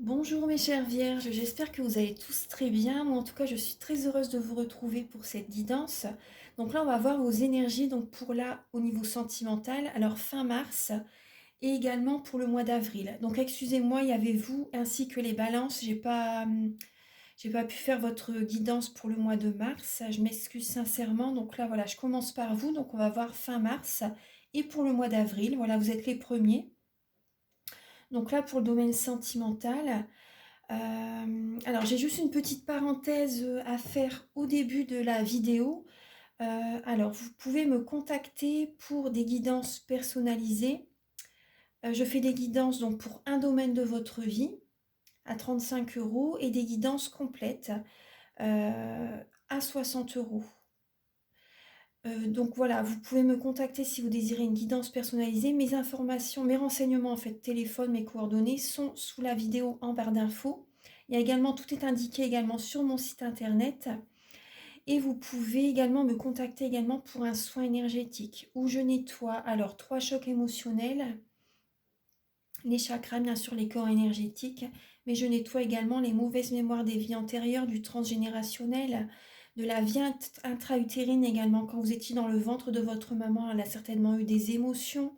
Bonjour mes chères vierges, j'espère que vous allez tous très bien. Moi en tout cas je suis très heureuse de vous retrouver pour cette guidance. Donc là on va voir vos énergies donc pour là au niveau sentimental, alors fin mars et également pour le mois d'avril. Donc excusez-moi, il y avait vous ainsi que les balances, j'ai pas pu faire votre guidance pour le mois de mars. Je m'excuse sincèrement. Donc là voilà, je commence par vous. Donc on va voir fin mars et pour le mois d'avril. Voilà, vous êtes les premiers. Donc là pour le domaine sentimental. Alors j'ai juste une petite parenthèse à faire au début de la vidéo. Alors vous pouvez me contacter pour des guidances personnalisées. Je fais des guidances donc pour un domaine de votre vie à 35 € et des guidances complètes à 60 €. Donc voilà, vous pouvez me contacter si vous désirez une guidance personnalisée. Mes informations, mes renseignements en fait, téléphone, mes coordonnées sont sous la vidéo en barre d'infos. Il y a également, tout est indiqué également sur mon site internet. Et vous pouvez également me contacter également pour un soin énergétique où je nettoie alors 3 chocs émotionnels, les chakras, bien sûr les corps énergétiques, mais je nettoie également les mauvaises mémoires des vies antérieures, du transgénérationnel, de la vie intra-utérine également. Quand vous étiez dans le ventre de votre maman, elle a certainement eu des émotions,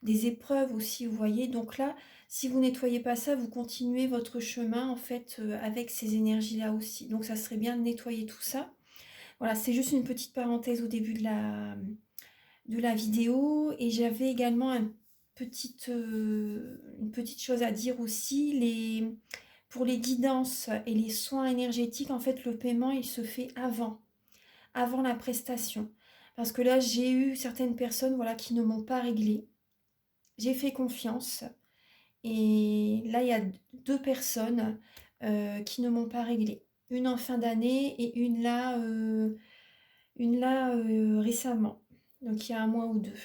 des épreuves aussi, vous voyez. Donc là, si vous nettoyez pas ça, vous continuez votre chemin en fait avec ces énergies-là aussi. Donc ça serait bien de nettoyer tout ça. Voilà, c'est juste une petite parenthèse au début de la vidéo. Et j'avais également une petite chose à dire aussi. Pour les guidances et les soins énergétiques, en fait, le paiement, il se fait avant la prestation. Parce que là, j'ai eu certaines personnes voilà, qui ne m'ont pas réglé. J'ai fait confiance. Et là, il y a 2 personnes qui ne m'ont pas réglé. Une en fin d'année et une là récemment, donc il y a un mois ou deux.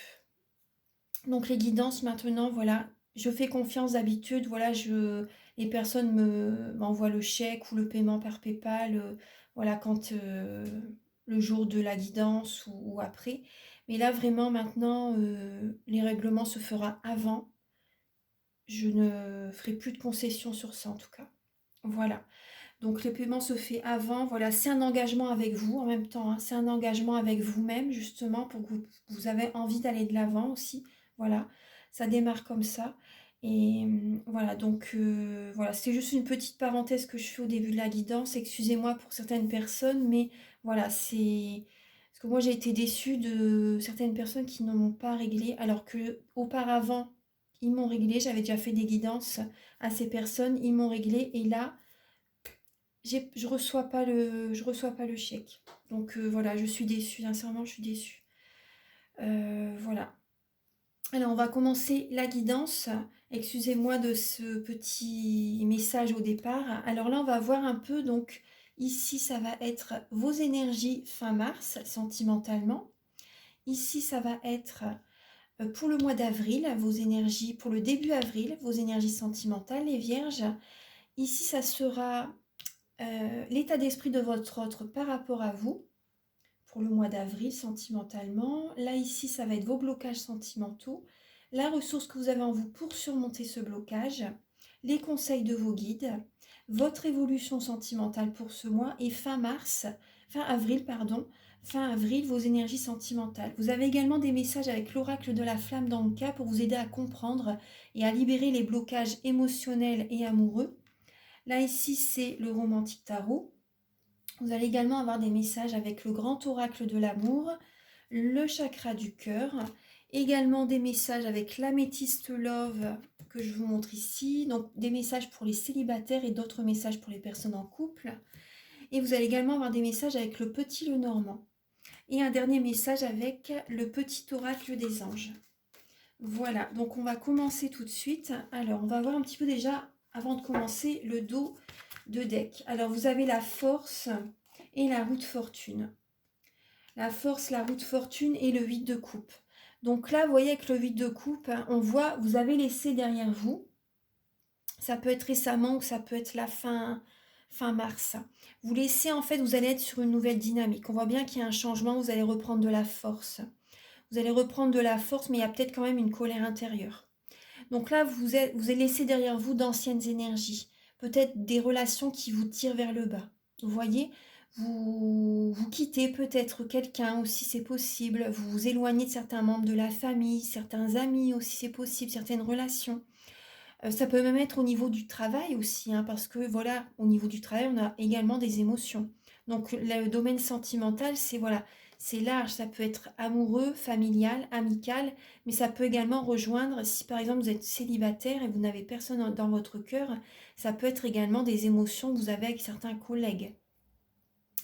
Donc les guidances maintenant, voilà, je fais confiance d'habitude, voilà, les personnes m'envoient le chèque ou le paiement par PayPal, voilà, quand le jour de la guidance ou après. Mais là vraiment maintenant, les règlements se fera avant. Je ne ferai plus de concessions sur ça en tout cas. Voilà. Donc le paiement se fait avant, voilà, c'est un engagement avec vous en même temps, hein. C'est un engagement avec vous-même justement pour que vous avez envie d'aller de l'avant aussi, voilà, ça démarre comme ça. Et voilà, donc voilà, c'est juste une petite parenthèse que je fais au début de la guidance, excusez-moi pour certaines personnes, mais voilà, c'est... Parce que moi j'ai été déçue de certaines personnes qui ne m'ont pas réglé, alors que auparavant, ils m'ont réglé, j'avais déjà fait des guidances à ces personnes, ils m'ont réglé, et là je reçois pas le chèque. Donc voilà, je suis déçue, sincèrement, je suis déçue. Voilà. Alors, on va commencer la guidance. Excusez-moi de ce petit message au départ. Alors là, on va voir un peu, donc ici, ça va être vos énergies fin mars, sentimentalement. Ici, ça va être pour le mois d'avril, vos énergies, pour le début avril, vos énergies sentimentales, les vierges. Ici, ça sera l'état d'esprit de votre autre par rapport à vous pour le mois d'avril sentimentalement. Là, ici, ça va être vos blocages sentimentaux, la ressource que vous avez en vous pour surmonter ce blocage, les conseils de vos guides, votre évolution sentimentale pour ce mois et fin avril, pardon, fin avril, vos énergies sentimentales. Vous avez également des messages avec l'oracle de la flamme dans le cas pour vous aider à comprendre et à libérer les blocages émotionnels et amoureux. Là, ici, c'est le romantique tarot. Vous allez également avoir des messages avec le grand oracle de l'amour, le chakra du cœur, également des messages avec l'améthyste love que je vous montre ici, donc des messages pour les célibataires et d'autres messages pour les personnes en couple. Et vous allez également avoir des messages avec le petit Lenormand. Et un dernier message avec le petit oracle des anges. Voilà, donc on va commencer tout de suite. Alors, on va voir un petit peu déjà, avant de commencer, le dos de deck. Alors, vous avez la force et la roue de fortune. La force, la roue de fortune et le 8 de coupe. Donc là, vous voyez avec le 8 de coupe, hein, on voit, vous avez laissé derrière vous. Ça peut être récemment ou ça peut être la fin mars. Vous laissez, en fait, vous allez être sur une nouvelle dynamique. On voit bien qu'il y a un changement, vous allez reprendre de la force. Vous allez reprendre de la force, mais il y a peut-être quand même une colère intérieure. Donc là, vous avez laissé derrière vous d'anciennes énergies. peut-être des relations qui vous tirent vers le bas. Vous voyez, vous quittez peut-être quelqu'un aussi, c'est possible. Vous vous éloignez de certains membres de la famille, certains amis aussi, c'est possible, certaines relations. Ça peut même être au niveau du travail aussi, hein, parce que voilà, au niveau du travail, on a également des émotions. Donc le domaine sentimental, c'est voilà, c'est large, ça peut être amoureux, familial, amical, mais ça peut également rejoindre, si par exemple vous êtes célibataire et vous n'avez personne dans votre cœur, ça peut être également des émotions que vous avez avec certains collègues.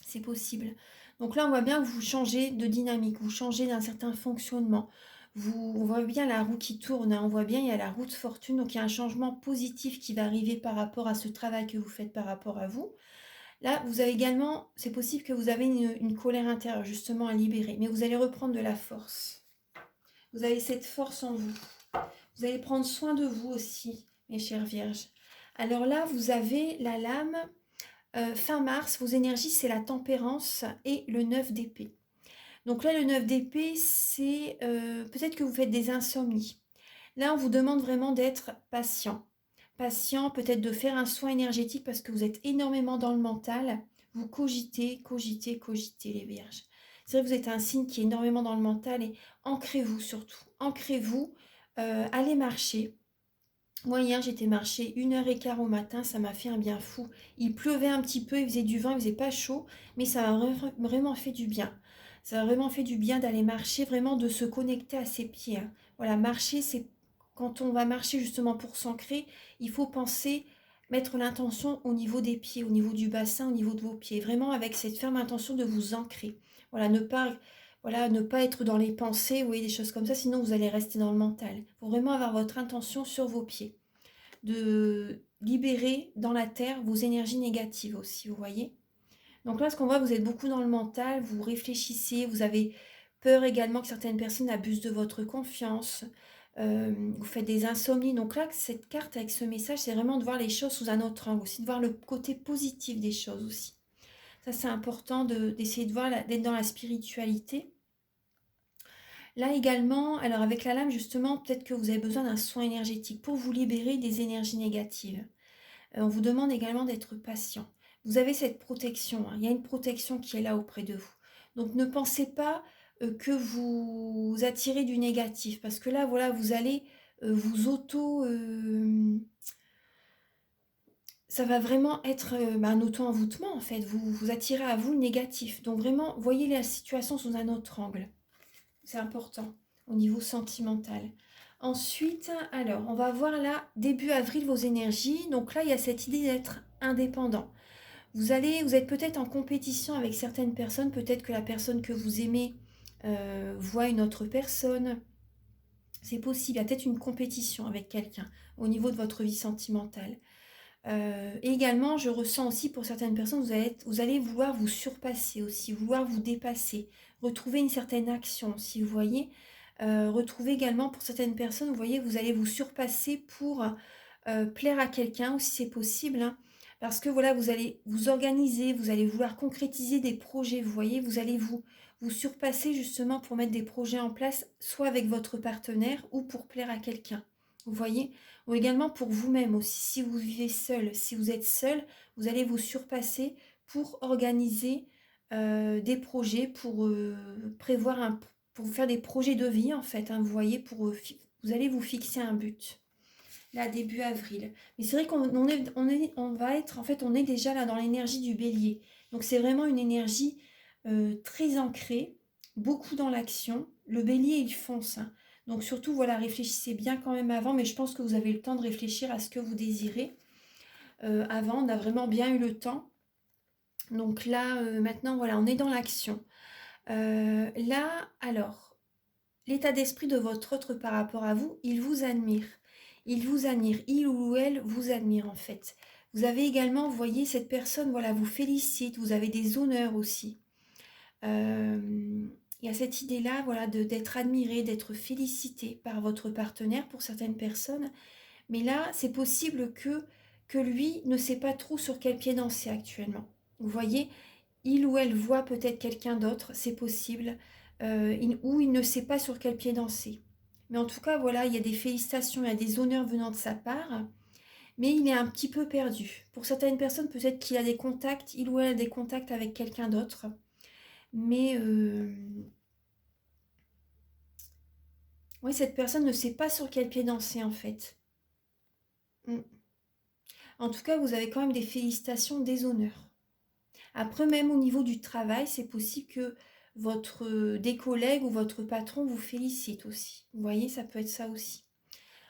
C'est possible. Donc là, on voit bien que vous changez de dynamique, vous changez d'un certain fonctionnement. On voit bien la roue qui tourne, hein. On voit bien il y a la roue de fortune, donc il y a un changement positif qui va arriver par rapport à ce travail que vous faites par rapport à vous. Là, vous avez également, c'est possible que vous avez une colère intérieure justement à libérer, mais vous allez reprendre de la force. Vous avez cette force en vous. Vous allez prendre soin de vous aussi, mes chères vierges. Alors là, vous avez la lame. Fin mars, vos énergies, c'est la tempérance et le 9 d'épée. Donc là, le 9 d'épée, c'est peut-être que vous faites des insomnies. Là, on vous demande vraiment d'être patient. Patient, peut-être de faire un soin énergétique parce que vous êtes énormément dans le mental. Vous cogitez, cogitez, cogitez les vierges. C'est vrai que vous êtes un signe qui est énormément dans le mental et ancrez-vous surtout. Ancrez-vous, allez marcher. Moi, hier, j'étais marcher 1h15 au matin, ça m'a fait un bien fou. Il pleuvait un petit peu, il faisait du vent, il faisait pas chaud, mais ça m'a vraiment fait du bien. Ça m'a vraiment fait du bien d'aller marcher, vraiment de se connecter à ses pieds, hein. Voilà, marcher, c'est quand on va marcher justement pour s'ancrer, il faut penser, mettre l'intention au niveau des pieds, au niveau du bassin, au niveau de vos pieds, vraiment avec cette ferme intention de vous ancrer. Voilà, ne pas être dans les pensées, vous voyez, des choses comme ça, sinon vous allez rester dans le mental. Il faut vraiment avoir votre intention sur vos pieds, de libérer dans la terre vos énergies négatives aussi, vous voyez. Donc là, ce qu'on voit, vous êtes beaucoup dans le mental, vous réfléchissez, vous avez peur également que certaines personnes abusent de votre confiance, vous faites des insomnies. Donc là, cette carte avec ce message, c'est vraiment de voir les choses sous un autre angle, aussi de voir le côté positif des choses aussi. Ça, c'est important d'essayer de voir, d'être dans la spiritualité. Là également, alors avec la lame, justement, peut-être que vous avez besoin d'un soin énergétique pour vous libérer des énergies négatives. On vous demande également d'être patient. Vous avez cette protection, hein. Il y a une protection qui est là auprès de vous. Donc ne pensez pas que vous attirez du négatif, parce que là, voilà, vous allez vous auto... ça va vraiment être un auto-envoûtement, en fait. Vous attirez à vous le négatif. Donc vraiment, voyez la situation sous un autre angle. C'est important au niveau sentimental. Ensuite, alors, on va voir là, début avril, vos énergies. Donc là, il y a cette idée d'être indépendant. Vous êtes peut-être en compétition avec certaines personnes. Peut-être que la personne que vous aimez voit une autre personne. C'est possible. Il y a peut-être une compétition avec quelqu'un au niveau de votre vie sentimentale. Et également, je ressens aussi pour certaines personnes, vous allez vouloir vous surpasser aussi, vouloir vous dépasser, retrouver une certaine action, si vous voyez. Retrouver également pour certaines personnes, vous voyez, vous allez vous surpasser pour plaire à quelqu'un aussi, c'est possible, hein, parce que voilà, vous allez vous organiser, vous allez vouloir concrétiser des projets, vous voyez, vous allez vous surpasser justement pour mettre des projets en place, soit avec votre partenaire ou pour plaire à quelqu'un, vous voyez, ou également pour vous-même aussi. Si vous vivez seul, si vous êtes seul, vous allez vous surpasser pour organiser des projets, pour prévoir pour faire des projets de vie en fait, hein, vous voyez, vous allez vous fixer un but. Là, début avril. Mais c'est vrai on est déjà là dans l'énergie du bélier. Donc c'est vraiment une énergie très ancrée, beaucoup dans l'action. Le bélier, il fonce, hein. Donc surtout, voilà, réfléchissez bien quand même avant, mais je pense que vous avez le temps de réfléchir à ce que vous désirez. Avant, on a vraiment bien eu le temps. Donc là, maintenant, voilà, on est dans l'action. Là, alors, l'état d'esprit de votre autre par rapport à vous, il vous admire. Il vous admire, il ou elle vous admire en fait. Vous avez également, vous voyez, cette personne, voilà, vous félicite, vous avez des honneurs aussi. Il y a cette idée-là, voilà, d'être admiré, d'être félicité par votre partenaire pour certaines personnes. Mais là, c'est possible que lui ne sait pas trop sur quel pied danser actuellement. Vous voyez, il ou elle voit peut-être quelqu'un d'autre, c'est possible, ou il ne sait pas sur quel pied danser. Mais en tout cas, voilà, il y a des félicitations, il y a des honneurs venant de sa part. mais il est un petit peu perdu. Pour certaines personnes, peut-être qu'il a des contacts, il ou elle a des contacts avec quelqu'un d'autre, mais oui, cette personne ne sait pas sur quel pied danser en fait. Mm. En tout cas, vous avez quand même des félicitations, des honneurs. Après, même au niveau du travail, c'est possible que des collègues ou votre patron vous félicite aussi. Vous voyez, ça peut être ça aussi.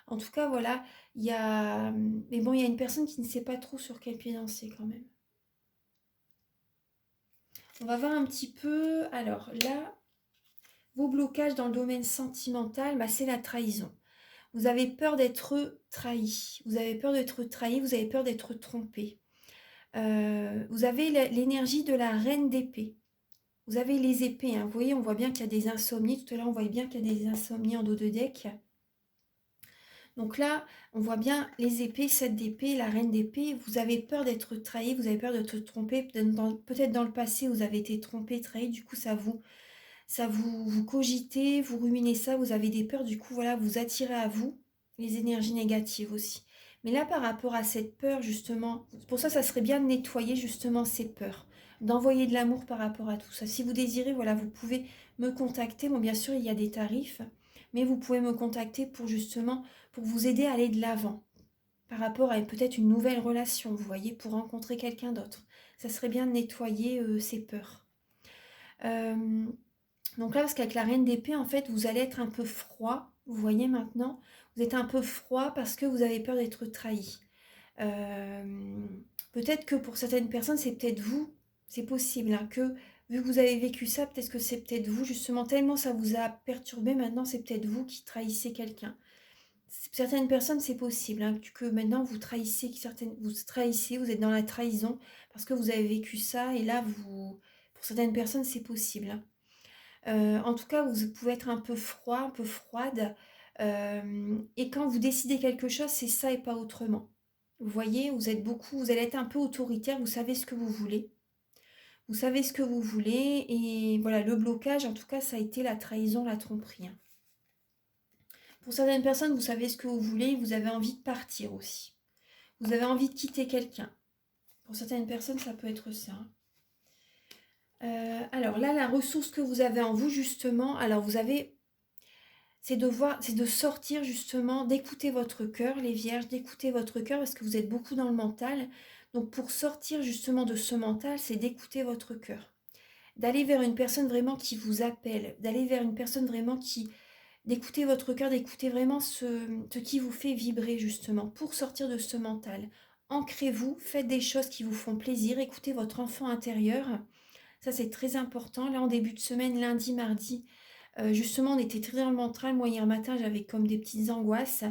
En tout cas, voilà, il y a... Mais bon, il y a une personne qui ne sait pas trop sur quel pied danser quand même. On va voir un petit peu... Alors là, vos blocages dans le domaine sentimental, bah, c'est la trahison. Vous avez peur d'être trahi. Vous avez peur d'être trahi, vous avez peur d'être trompé. Vous avez l'énergie de la reine d'épée. Vous avez les épées, hein. Vous voyez, on voit bien qu'il y a des insomnies. Tout à l'heure, on voyait bien qu'il y a des insomnies en dos de deck. Donc là, on voit bien les épées, 7 d'épée, la reine d'épée. Vous avez peur d'être trahi, vous avez peur d'être trompé. Peut-être dans le passé, vous avez été trompé, trahi. Du coup, vous cogitez, vous ruminez ça. Vous avez des peurs. Du coup, voilà, vous attirez à vous les énergies négatives aussi. Mais là, par rapport à cette peur, justement, pour ça, ça serait bien de nettoyer justement ces peurs, d'envoyer de l'amour par rapport à tout ça. Si vous désirez, voilà, vous pouvez me contacter. Bon, bien sûr, il y a des tarifs, mais vous pouvez me contacter pour vous aider à aller de l'avant par rapport à peut-être une nouvelle relation, vous voyez, pour rencontrer quelqu'un d'autre. Ça serait bien de nettoyer ces peurs. Euh, donc là, parce qu'avec la reine d'épée, en fait, vous allez être un peu froid. Vous voyez maintenant, vous êtes un peu froid parce que vous avez peur d'être trahi. Euh, Peut-être que pour certaines personnes, c'est peut-être vous, c'est possible, hein, que vu que vous avez vécu ça, peut-être que c'est peut-être vous, justement, tellement ça vous a perturbé, maintenant c'est peut-être vous qui trahissez quelqu'un. Certaines personnes, c'est possible, hein, que maintenant vous trahissez, vous êtes dans la trahison parce que vous avez vécu ça, et là, pour certaines personnes, c'est possible, hein. En tout cas, vous pouvez être un peu froid, un peu froide. Et quand vous décidez quelque chose, c'est ça et pas autrement. Vous voyez, vous allez être un peu autoritaire, vous savez ce que vous voulez. Vous savez ce que vous voulez. Et voilà, le blocage, en tout cas, ça a été la trahison, la tromperie, hein. Pour certaines personnes, vous savez ce que vous voulez, vous avez envie de partir aussi. Vous avez envie de quitter quelqu'un. Pour certaines personnes, ça peut être ça, hein. Alors là, la ressource que vous avez en vous, justement, alors vous avez... c'est de sortir justement, d'écouter votre cœur, les vierges, d'écouter votre cœur parce que vous êtes beaucoup dans le mental. Donc pour sortir justement de ce mental, c'est d'écouter votre cœur. D'aller vers une personne vraiment qui vous appelle, d'aller vers une personne vraiment d'écouter votre cœur, d'écouter vraiment ce qui vous fait vibrer justement pour sortir de ce mental. Ancrez-vous, faites des choses qui vous font plaisir, écoutez votre enfant intérieur. Ça c'est très important. Là en début de semaine, lundi, mardi, justement, on était très dans le mental. Moi, hier matin, j'avais comme des petites angoisses.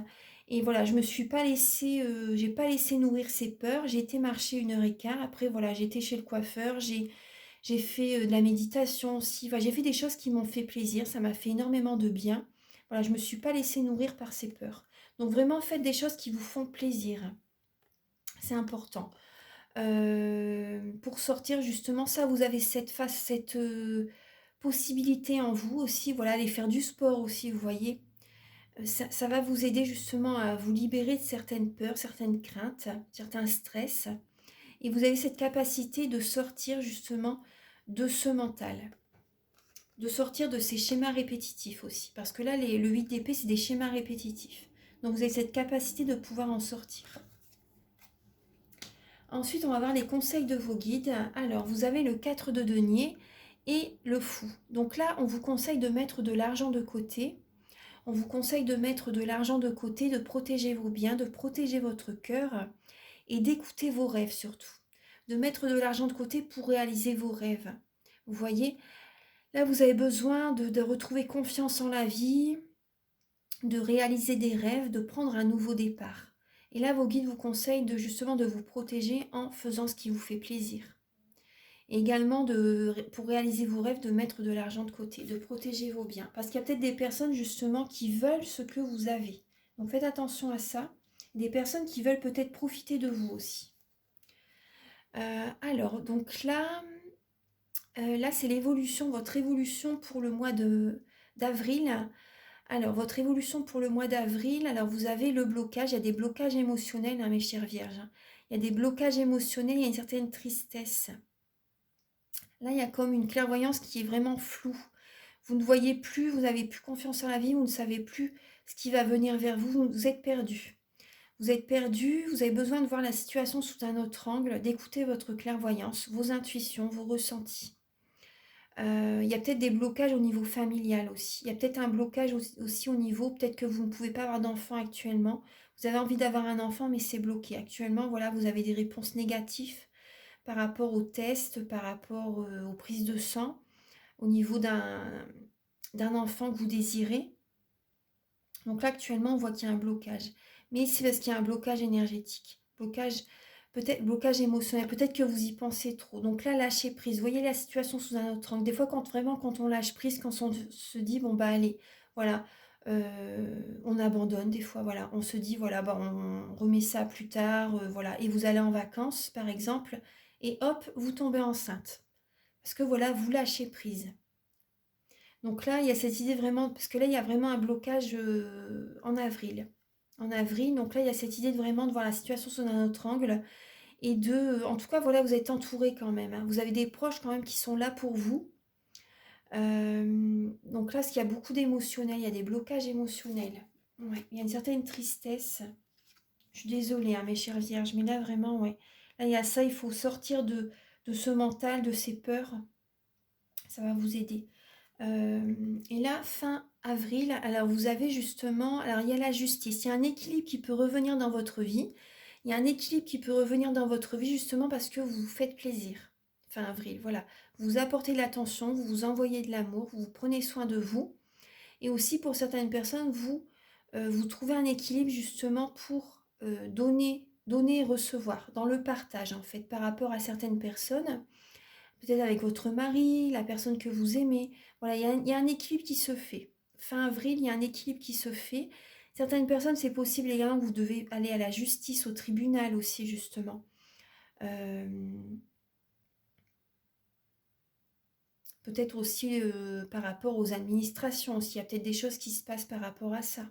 Et voilà, je me suis pas laissée, j'ai pas laissé nourrir ces peurs. J'ai été marcher 1h15. Après, voilà, j'étais chez le coiffeur. J'ai fait de la méditation aussi. Voilà, j'ai fait des choses qui m'ont fait plaisir. Ça m'a fait énormément de bien. Voilà, je me suis pas laissée nourrir par ces peurs. Donc vraiment, faites des choses qui vous font plaisir. C'est important. Pour sortir justement ça, vous avez cette possibilité en vous aussi, voilà, aller faire du sport aussi, vous voyez. Ça va vous aider justement à vous libérer de certaines peurs, certaines craintes, certains stress, et vous avez cette capacité de sortir justement de ce mental, de sortir de ces schémas répétitifs aussi, parce que là le 8 d'épée c'est des schémas répétitifs, donc vous avez cette capacité de pouvoir en sortir. Ensuite, on va voir les conseils de vos guides. Alors, vous avez le 4 de denier et le fou. Donc là, on vous conseille de mettre de l'argent de côté. On vous conseille de mettre de l'argent de côté, de protéger vos biens, de protéger votre cœur et d'écouter vos rêves surtout. De mettre de l'argent de côté pour réaliser vos rêves. Vous voyez, là, vous avez besoin de retrouver confiance en la vie, de réaliser des rêves, de prendre un nouveau départ. Et là, vos guides vous conseillent justement de vous protéger en faisant ce qui vous fait plaisir. Et également, pour réaliser vos rêves, de mettre de l'argent de côté, de protéger vos biens. Parce qu'il y a peut-être des personnes justement qui veulent ce que vous avez. Donc faites attention à ça. Des personnes qui veulent peut-être profiter de vous aussi. Alors, donc là c'est l'évolution, votre évolution pour le mois d'avril. Alors, votre évolution pour le mois d'avril, alors vous avez le blocage, il y a des blocages émotionnels, hein, mes chères vierges. Hein. Il y a des blocages émotionnels, il y a une certaine tristesse. Là, il y a comme une clairvoyance qui est vraiment floue. Vous ne voyez plus, vous n'avez plus confiance en la vie, vous ne savez plus ce qui va venir vers vous, vous êtes perdu. Vous êtes perdu, vous avez besoin de voir la situation sous un autre angle, d'écouter votre clairvoyance, vos intuitions, vos ressentis. Il y a peut-être des blocages au niveau familial aussi. Il y a peut-être un blocage aussi au niveau, peut-être que vous ne pouvez pas avoir d'enfant actuellement. Vous avez envie d'avoir un enfant, mais c'est bloqué. Actuellement, voilà, vous avez des réponses négatives par rapport aux tests, par rapport aux prises de sang, au niveau d'un enfant que vous désirez. Donc là, actuellement, on voit qu'il y a un blocage. Mais c'est parce qu'il y a un blocage énergétique. Peut-être blocage émotionnel. Peut-être que vous y pensez trop. Donc là, lâchez prise. Voyez la situation sous un autre angle. Des fois, quand on lâche prise, quand on se dit, bon, bah allez, voilà, on abandonne des fois, voilà. On se dit, voilà, bah, on remet ça plus tard, voilà. Et vous allez en vacances, par exemple, et hop, vous tombez enceinte. Parce que voilà, vous lâchez prise. Donc là, il y a cette idée vraiment, parce que là, il y a vraiment un blocage en avril. En avril, donc là, il y a cette idée de vraiment de voir la situation sous un autre angle. Et en tout cas, voilà, vous êtes entouré quand même. Hein. Vous avez des proches quand même qui sont là pour vous. Donc là, il y a beaucoup d'émotionnel, il y a des blocages émotionnels. Ouais, il y a une certaine tristesse. Je suis désolée, hein, mes chères vierges, mais là, vraiment, ouais. Là, il y a ça, il faut sortir de ce mental, de ces peurs. Ça va vous aider. Et là, fin avril, alors vous avez justement, alors il y a la justice, il y a un équilibre qui peut revenir dans votre vie. Il y a un équilibre qui peut revenir dans votre vie justement parce que vous vous faites plaisir. Fin avril, voilà. Vous apportez de l'attention, vous vous envoyez de l'amour, vous prenez soin de vous. Et aussi pour certaines personnes, vous trouvez un équilibre justement pour donner et recevoir, dans le partage en fait, par rapport à certaines personnes peut-être avec votre mari, la personne que vous aimez. Voilà, il y a un équilibre qui se fait. Fin avril, il y a un équilibre qui se fait. Certaines personnes, c'est possible également que vous devez aller à la justice, au tribunal aussi, justement. Peut-être aussi par rapport aux administrations, aussi. Il y a peut-être des choses qui se passent par rapport à ça.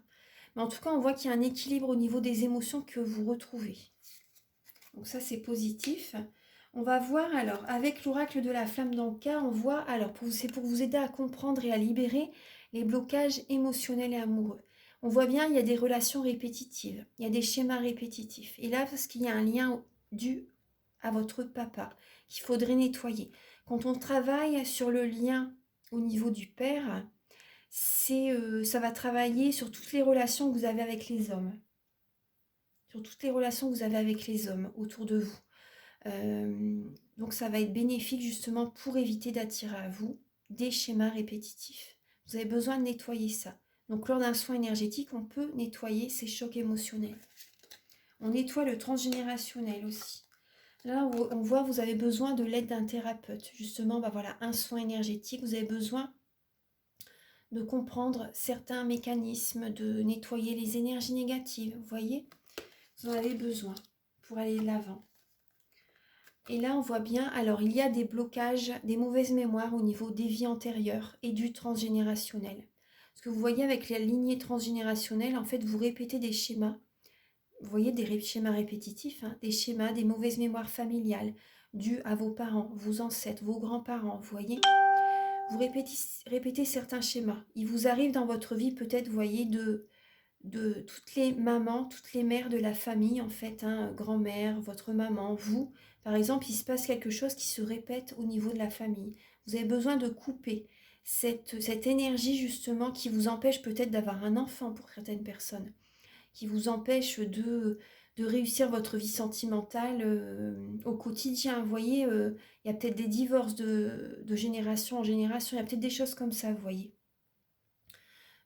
Mais en tout cas, on voit qu'il y a un équilibre au niveau des émotions que vous retrouvez. Donc ça, c'est positif. On va voir alors, avec l'oracle de la flamme d'Anka, on voit, alors c'est pour vous aider à comprendre et à libérer les blocages émotionnels et amoureux. On voit bien, il y a des relations répétitives, il y a des schémas répétitifs. Et là, parce qu'il y a un lien dû à votre papa qu'il faudrait nettoyer. Quand on travaille sur le lien au niveau du père, ça va travailler sur toutes les relations que vous avez avec les hommes. Sur toutes les relations que vous avez avec les hommes autour de vous. Donc ça va être bénéfique justement pour éviter d'attirer à vous des schémas répétitifs. Vous avez besoin de nettoyer ça. Donc lors d'un soin énergétique, on peut nettoyer ces chocs émotionnels. On nettoie le transgénérationnel aussi. Là, on voit vous avez besoin de l'aide d'un thérapeute. Justement, bah voilà, un soin énergétique. Vous avez besoin de comprendre certains mécanismes, de nettoyer les énergies négatives. Vous voyez, vous en avez besoin pour aller de l'avant. Et là, on voit bien, alors il y a des blocages, des mauvaises mémoires au niveau des vies antérieures et du transgénérationnel. Parce que vous voyez avec la lignée transgénérationnelle, en fait, vous répétez des schémas. Vous voyez des schémas répétitifs, hein, des schémas, des mauvaises mémoires familiales dues à vos parents, vos ancêtres, vos grands-parents. Vous voyez, vous répétez certains schémas. Il vous arrive dans votre vie peut-être, vous voyez, de toutes les mamans, toutes les mères de la famille, en fait, hein, grand-mère, votre maman, vous, par exemple, il se passe quelque chose qui se répète au niveau de la famille. Vous avez besoin de couper cette énergie, justement, qui vous empêche peut-être d'avoir un enfant pour certaines personnes, qui vous empêche de réussir votre vie sentimentale au quotidien. Vous voyez, il y a peut-être des divorces de génération en génération, il y a peut-être des choses comme ça, vous voyez.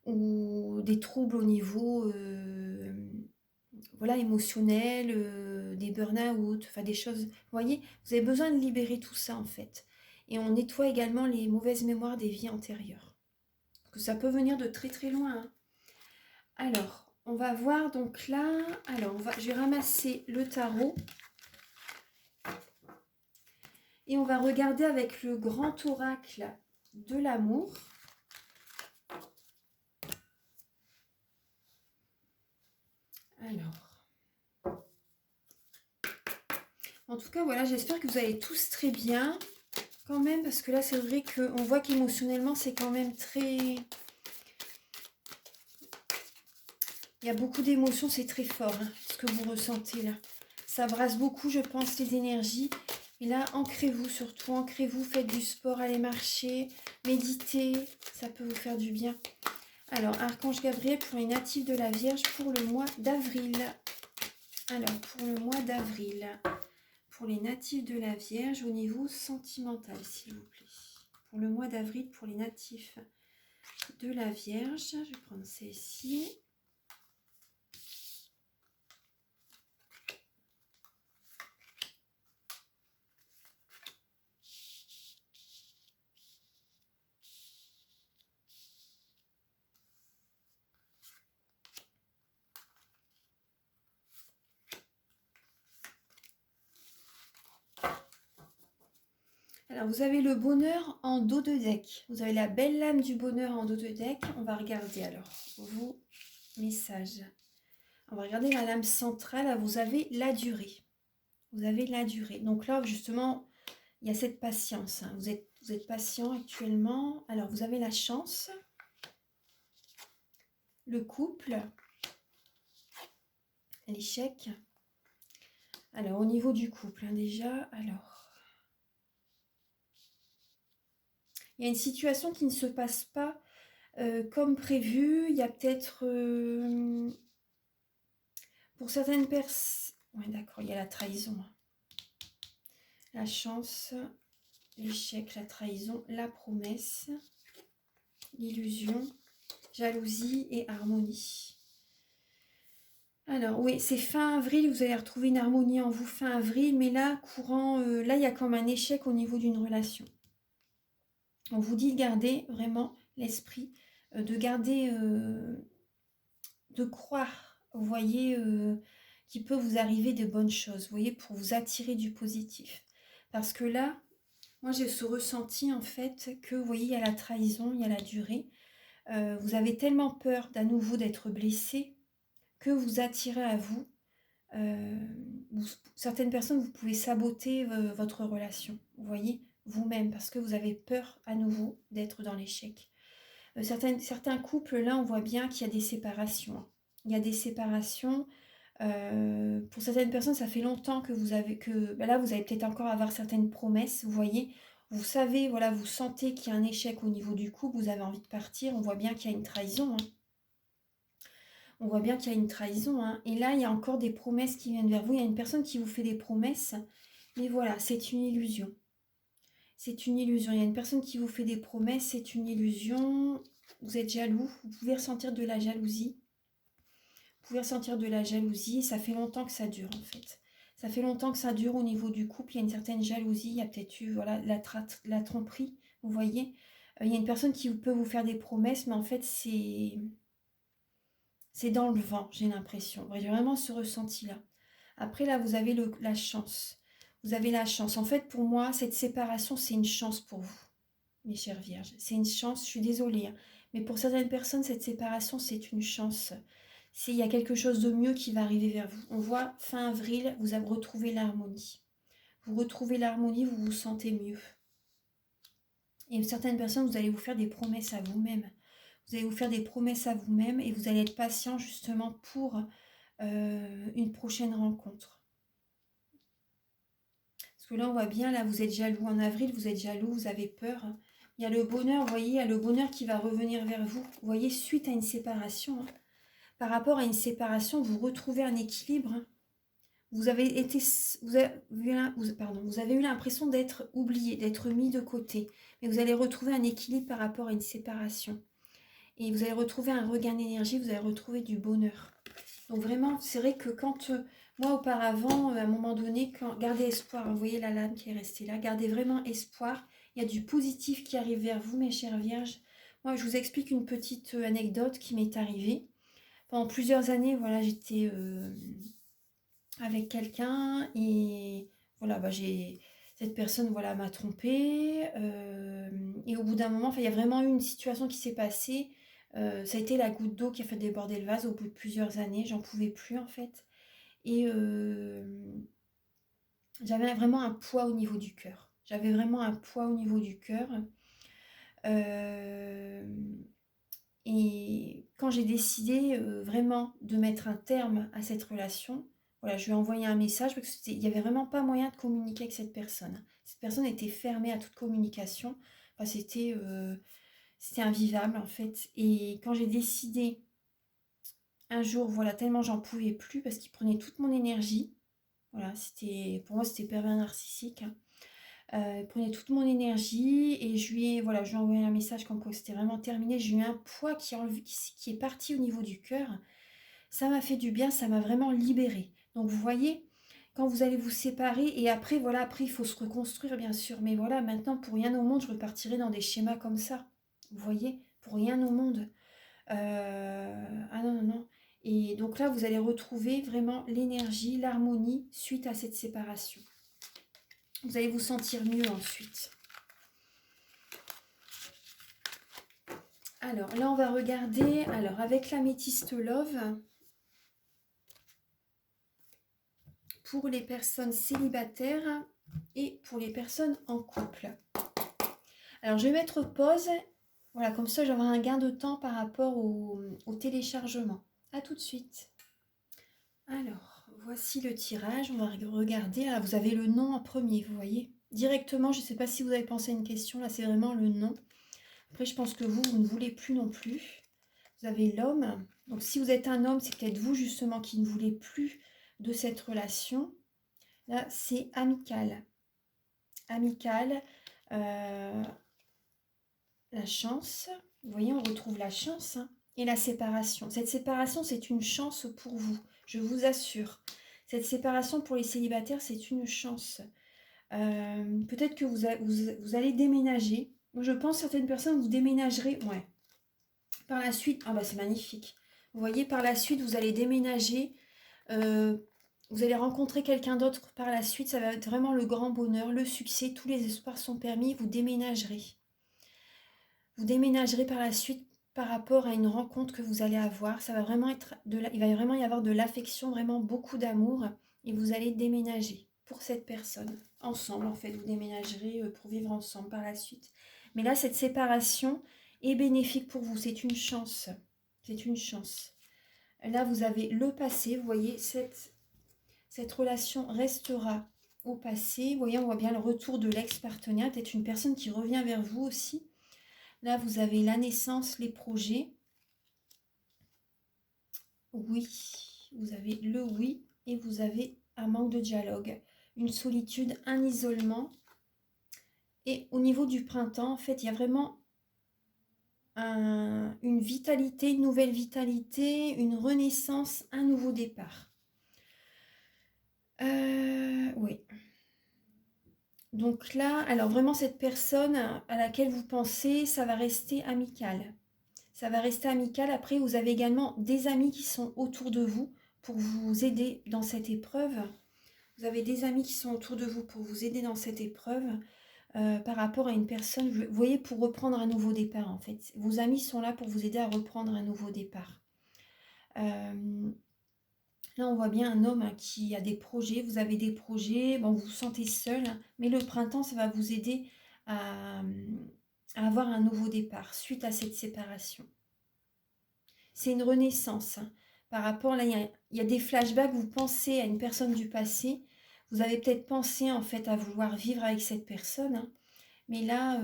Ou des troubles au niveau voilà, émotionnel, des burn-out, enfin des choses. Vous voyez, vous avez besoin de libérer tout ça en fait. Et on nettoie également les mauvaises mémoires des vies antérieures. Parce que ça peut venir de très très loin. Hein. Alors, on va voir donc là. Alors, je vais ramasser le tarot. Et on va regarder avec le grand oracle de l'amour. Alors, en tout cas, voilà, j'espère que vous allez tous très bien. Quand même, parce que là, c'est vrai qu'on voit qu'émotionnellement, c'est quand même très... Il y a beaucoup d'émotions, c'est très fort, hein, ce que vous ressentez là. Ça brasse beaucoup, je pense, les énergies. Et là, ancrez-vous surtout, ancrez-vous, faites du sport, allez marcher, méditez, ça peut vous faire du bien. Alors, Archange Gabriel pour les natifs de la Vierge pour le mois d'avril. Alors, pour le mois d'avril, pour les natifs de la Vierge au niveau sentimental, s'il vous plaît. Pour le mois d'avril, pour les natifs de la Vierge, je vais prendre celle-ci. Alors, vous avez le bonheur en dos de deck. Vous avez la belle lame du bonheur en dos de deck. On va regarder alors vos messages. On va regarder la lame centrale. Là, vous avez la durée. Vous avez la durée. Donc là, justement, il y a cette patience. Hein. Vous êtes patient actuellement. Alors, vous avez la chance. Le couple. L'échec. Alors, au niveau du couple, hein, déjà, alors... Il y a une situation qui ne se passe pas comme prévu. Il y a peut-être... pour certaines personnes... Oui, d'accord, il y a la trahison. La chance, l'échec, la trahison, la promesse, l'illusion, jalousie et harmonie. Alors, oui, c'est fin avril. Vous allez retrouver une harmonie en vous fin avril. Mais là, là, il y a comme un échec au niveau d'une relation. On vous dit de garder vraiment l'esprit, de garder, de croire, vous voyez, qu'il peut vous arriver de bonnes choses, vous voyez, pour vous attirer du positif. Parce que là, moi j'ai ce ressenti en fait que, vous voyez, il y a la trahison, il y a la durée. Vous avez tellement peur d'à nouveau d'être blessé que vous attirez à vous. Certaines personnes, vous pouvez saboter votre relation, vous voyez, vous-même, parce que vous avez peur à nouveau d'être dans l'échec. Certains couples, là, on voit bien qu'il y a des séparations. Hein. Il y a des séparations. Pour certaines personnes, ça fait longtemps que vous avez... là, vous allez peut-être encore avoir certaines promesses, vous voyez. Vous savez, voilà, vous sentez qu'il y a un échec au niveau du couple, vous avez envie de partir. On voit bien qu'il y a une trahison. Hein. On voit bien qu'il y a une trahison. Hein. Et là, il y a encore des promesses qui viennent vers vous. Il y a une personne qui vous fait des promesses. Mais voilà, c'est une illusion. C'est une illusion. Il y a une personne qui vous fait des promesses. C'est une illusion. Vous êtes jaloux. Vous pouvez ressentir de la jalousie. Vous pouvez ressentir de la jalousie. Ça fait longtemps que ça dure, en fait. Ça fait longtemps que ça dure au niveau du couple. Il y a une certaine jalousie. Il y a peut-être eu voilà, la tromperie. Vous voyez. Il y a une personne qui peut vous faire des promesses. Mais en fait, c'est dans le vent, j'ai l'impression. J'ai vraiment ce ressenti-là. Après, là, vous avez la chance. Vous avez la chance. En fait, pour moi, cette séparation, c'est une chance pour vous, mes chères vierges. C'est une chance, je suis désolée. Hein. Mais pour certaines personnes, cette séparation, c'est une chance. Il y a quelque chose de mieux qui va arriver vers vous. On voit, fin avril, vous avez retrouvé l'harmonie. Vous retrouvez l'harmonie, vous vous sentez mieux. Et certaines personnes, vous allez vous faire des promesses à vous-même. Vous allez vous faire des promesses à vous-même et vous allez être patient justement pour une prochaine rencontre. Parce que là, on voit bien, là, vous êtes jaloux en avril, vous êtes jaloux, vous avez peur. Il y a le bonheur, vous voyez, il y a le bonheur qui va revenir vers vous. Vous voyez, suite à une séparation. Hein. Par rapport à une séparation, vous retrouvez un équilibre. Hein. Vous avez eu l'impression d'être oublié, d'être mis de côté. Mais vous allez retrouver un équilibre par rapport à une séparation. Et vous allez retrouver un regain d'énergie, vous allez retrouver du bonheur. Donc vraiment, c'est vrai que quand, moi auparavant, à un moment donné, gardez espoir, vous voyez la lame qui est restée là, gardez vraiment espoir. Il y a du positif qui arrive vers vous, mes chères vierges. Moi, je vous explique une petite anecdote qui m'est arrivée. Pendant plusieurs années, voilà, j'étais avec quelqu'un et voilà, cette personne voilà, m'a trompée. Et au bout d'un moment, il y a vraiment eu une situation qui s'est passée. Ça a été la goutte d'eau qui a fait déborder le vase au bout de plusieurs années. J'en pouvais plus en fait. Et j'avais vraiment un poids au niveau du cœur. J'avais vraiment un poids au niveau du cœur. Euh, et quand j'ai décidé vraiment de mettre un terme à cette relation, voilà, je lui ai envoyé un message parce qu'il n'y avait vraiment pas moyen de communiquer avec cette personne. Cette personne était fermée à toute communication. Enfin, c'était invivable en fait. Et quand j'ai décidé un jour, voilà, tellement j'en pouvais plus parce qu'il prenait toute mon énergie. Voilà, pour moi c'était pervers narcissique, hein. Il prenait toute mon énergie et je lui ai envoyé un message comme quoi c'était vraiment terminé. J'ai eu un poids qui est parti au niveau du cœur. Ça m'a fait du bien, ça m'a vraiment libérée. Donc vous voyez, quand vous allez vous séparer et après, voilà, après il faut se reconstruire bien sûr. Mais voilà, maintenant pour rien au monde, je repartirai dans des schémas comme ça. Vous voyez, pour rien au monde. Ah non, non, non. Et donc là, vous allez retrouver vraiment l'énergie, l'harmonie suite à cette séparation. Vous allez vous sentir mieux ensuite. Alors là, on va regarder, alors avec l'améthyste Love, pour les personnes célibataires et pour les personnes en couple. Alors je vais mettre pause, voilà, comme ça j'aurai un gain de temps par rapport au téléchargement. A tout de suite. Alors, voici le tirage, on va regarder. Là, vous avez le nom en premier, vous voyez. Directement, je ne sais pas si vous avez pensé à une question, là c'est vraiment le nom. Après, je pense que vous ne voulez plus non plus. Vous avez l'homme. Donc, si vous êtes un homme, c'est peut-être vous justement qui ne voulez plus de cette relation. Là, c'est amical. Amical. La chance. Vous voyez, on retrouve la chance, hein, et la séparation. Cette séparation, c'est une chance pour vous. Je vous assure. Cette séparation pour les célibataires, c'est une chance. Peut-être que vous allez déménager. Je pense que certaines personnes, vous déménagerez. Ouais. Par la suite, ah bah c'est magnifique. Vous voyez, par la suite, vous allez déménager. Vous allez rencontrer quelqu'un d'autre par la suite. Ça va être vraiment le grand bonheur, le succès. Tous les espoirs sont permis. Vous déménagerez. Vous déménagerez par la suite par rapport à une rencontre que vous allez avoir. Ça va vraiment être il va vraiment y avoir de l'affection, vraiment beaucoup d'amour. Et vous allez déménager pour cette personne. Ensemble, en fait, vous déménagerez pour vivre ensemble par la suite. Mais là, cette séparation est bénéfique pour vous. C'est une chance. C'est une chance. Là, vous avez le passé. Vous voyez, cette relation restera au passé. Vous voyez, on voit bien le retour de l'ex-partenaire. Peut-être une personne qui revient vers vous aussi. Là, vous avez la naissance, les projets. Oui, vous avez le oui et vous avez un manque de dialogue, une solitude, un isolement. Et au niveau du printemps, en fait, il y a vraiment une vitalité, une nouvelle vitalité, une renaissance, un nouveau départ. Oui. Donc là, alors vraiment cette personne à laquelle vous pensez, ça va rester amical. Ça va rester amical. Après, vous avez également des amis qui sont autour de vous pour vous aider dans cette épreuve. Vous avez des amis qui sont autour de vous pour vous aider dans cette épreuve par rapport à une personne, vous voyez, pour reprendre un nouveau départ en fait. Vos amis sont là pour vous aider à reprendre un nouveau départ. Là, on voit bien un homme qui a des projets, vous avez des projets, bon, vous vous sentez seul, hein, mais le printemps, ça va vous aider à avoir un nouveau départ suite à cette séparation. C'est une renaissance, hein. Par rapport, là, il y a des flashbacks, vous pensez à une personne du passé, vous avez peut-être pensé en fait à vouloir vivre avec cette personne, hein, mais là,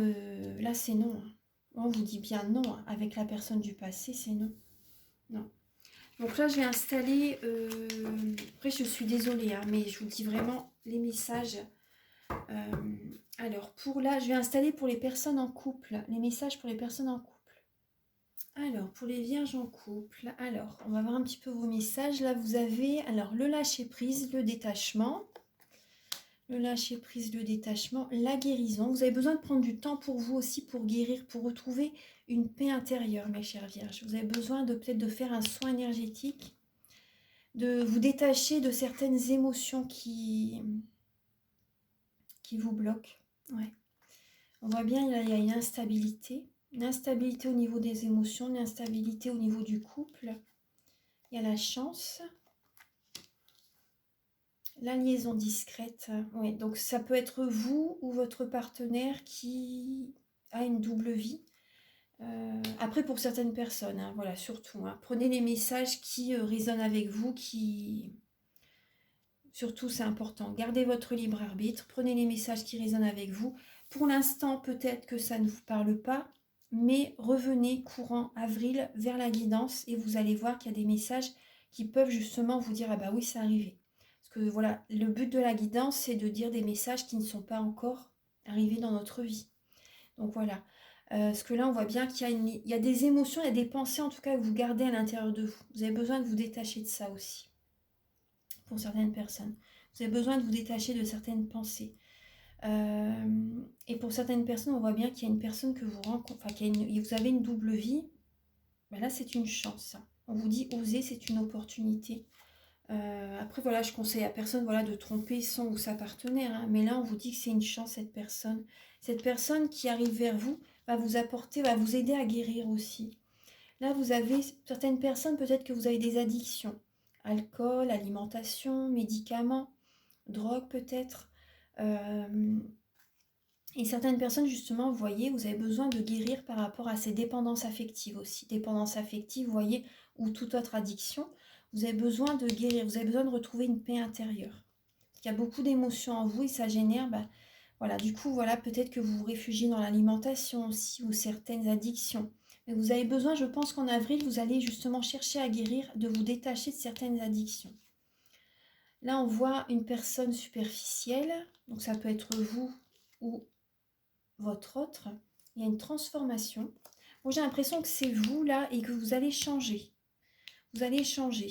là c'est non, hein. On vous dit bien non, hein. Avec la personne du passé, c'est non. Non. Donc là, je vais installer... Après, je suis désolée, hein, mais je vous dis vraiment les messages. Alors, pour là, je vais installer pour les personnes en couple. Les messages pour les personnes en couple. Alors, pour les vierges en couple. Alors, on va voir un petit peu vos messages. Là, vous avez alors le lâcher-prise, le détachement. Le lâcher-prise, le détachement, la guérison. Vous avez besoin de prendre du temps pour vous aussi, pour guérir, pour retrouver une paix intérieure, mes chères vierges. Vous avez besoin peut-être de faire un soin énergétique, de vous détacher de certaines émotions qui vous bloquent. Ouais. On voit bien, il y a une instabilité. Une instabilité au niveau des émotions, une instabilité au niveau du couple. Il y a la chance. La liaison discrète. Oui, donc ça peut être vous ou votre partenaire qui a une double vie. Après, pour certaines personnes, hein, voilà, surtout. Hein, prenez les messages qui résonnent avec vous, qui... Surtout, c'est important. Gardez votre libre arbitre. Prenez les messages qui résonnent avec vous. Pour l'instant, peut-être que ça ne vous parle pas, mais revenez courant avril vers la guidance et vous allez voir qu'il y a des messages qui peuvent justement vous dire « Ah bah oui, c'est arrivé ». Parce que voilà, le but de la guidance, c'est de dire des messages qui ne sont pas encore arrivés dans notre vie. Donc voilà. Parce que là, on voit bien qu'il y a des émotions, il y a des pensées en tout cas que vous gardez à l'intérieur de vous. Vous avez besoin de vous détacher de ça aussi pour certaines personnes. Vous avez besoin de vous détacher de certaines pensées. Et pour certaines personnes, on voit bien qu'il y a une personne que vous rencontrez, enfin, vous avez une double vie. Ben là, c'est une chance. On vous dit oser, c'est une opportunité. Après, voilà, je conseille à personne voilà, de tromper son ou sa partenaire. Hein, mais là, on vous dit que c'est une chance, cette personne. Cette personne qui arrive vers vous va vous apporter, va vous aider à guérir aussi. Là, vous avez certaines personnes, peut-être que vous avez des addictions. Alcool, alimentation, médicaments, drogue peut-être. Et certaines personnes, justement, vous voyez, vous avez besoin de guérir par rapport à ces dépendances affectives aussi. Dépendance affective, vous voyez, ou toute autre addiction. Vous avez besoin de guérir, vous avez besoin de retrouver une paix intérieure. Il y a beaucoup d'émotions en vous et ça génère, voilà, du coup, voilà, peut-être que vous vous réfugiez dans l'alimentation aussi ou certaines addictions. Mais vous avez besoin, je pense qu'en avril, vous allez justement chercher à guérir, de vous détacher de certaines addictions. Là, on voit une personne superficielle, donc ça peut être vous ou votre autre. Il y a une transformation. Bon, j'ai l'impression que c'est vous là et que vous allez changer. Vous allez changer.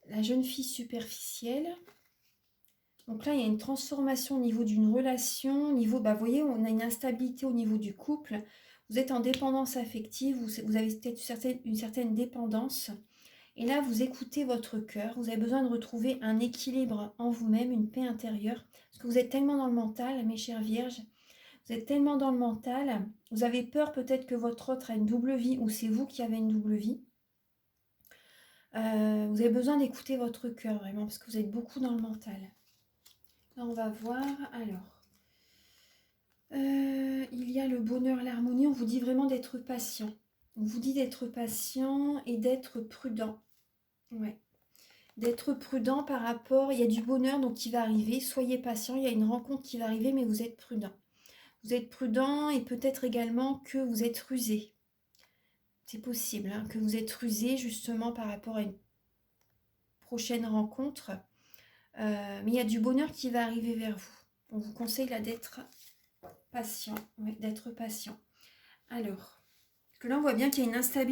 La jeune fille superficielle. Donc là, il y a une transformation au niveau d'une relation, au niveau, vous voyez, on a une instabilité au niveau du couple. Vous êtes en dépendance affective, vous avez peut-être une certaine dépendance. Et là, vous écoutez votre cœur. Vous avez besoin de retrouver un équilibre en vous-même, une paix intérieure. Parce que vous êtes tellement dans le mental, mes chères vierges. Vous êtes tellement dans le mental. Vous avez peur peut-être que votre autre a une double vie ou c'est vous qui avez une double vie. Vous avez besoin d'écouter votre cœur vraiment parce que vous êtes beaucoup dans le mental. Là, on va voir. Alors, il y a le bonheur, l'harmonie. On vous dit vraiment d'être patient. On vous dit d'être patient et d'être prudent. Ouais. D'être prudent par rapport... Il y a du bonheur donc qui va arriver. Soyez patient. Il y a une rencontre qui va arriver, mais vous êtes prudent. Vous êtes prudent et peut-être également que vous êtes rusé. C'est possible hein, que vous êtes rusé justement par rapport à une prochaine rencontre. Mais il y a du bonheur qui va arriver vers vous. On vous conseille là d'être patient. Oui, d'être patient. Alors, parce que là on voit bien qu'il y a une instabilité.